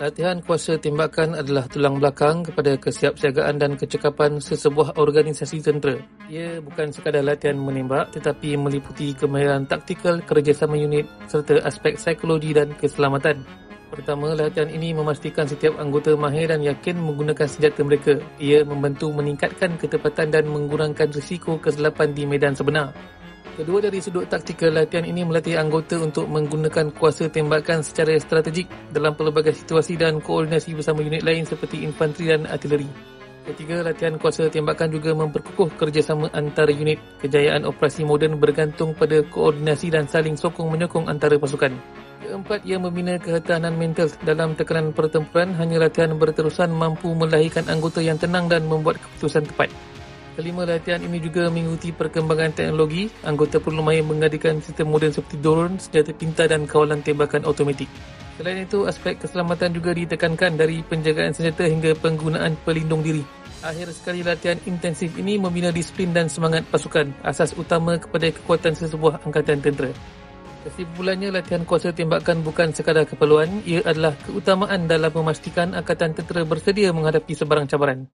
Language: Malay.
Latihan kuasa tembakan adalah tulang belakang kepada kesiapsiagaan dan kecekapan sesebuah organisasi tentera. Ia bukan sekadar latihan menembak tetapi meliputi kemahiran taktikal, kerjasama unit serta aspek psikologi dan keselamatan. Pertama, latihan ini memastikan setiap anggota mahir dan yakin menggunakan senjata mereka. Ia membantu meningkatkan ketepatan dan mengurangkan risiko kesilapan di medan sebenar. Kedua, dari sudut taktikal, latihan ini melatih anggota untuk menggunakan kuasa tembakan secara strategik dalam pelbagai situasi dan koordinasi bersama unit lain seperti infanteri dan artileri. Ketiga, latihan kuasa tembakan juga memperkukuh kerjasama antara unit. Kejayaan operasi moden bergantung pada koordinasi dan saling sokong-menyokong antara pasukan. Keempat, ia membina ketahanan mental dalam tekanan pertempuran. Hanya latihan berterusan mampu melahirkan anggota yang tenang dan membuat keputusan tepat. Kelima, latihan ini juga mengikuti perkembangan teknologi. Anggota perlu mahir mengadakan sistem moden seperti drone, senjata pintar dan kawalan tembakan automatik. Selain itu, aspek keselamatan juga ditekankan dari penjagaan senjata hingga penggunaan pelindung diri. Akhir sekali, latihan intensif ini membina disiplin dan semangat pasukan, asas utama kepada kekuatan sesebuah angkatan tentera. Kesimpulannya, latihan kuasa tembakan bukan sekadar keperluan, ia adalah keutamaan dalam memastikan angkatan tentera bersedia menghadapi sebarang cabaran.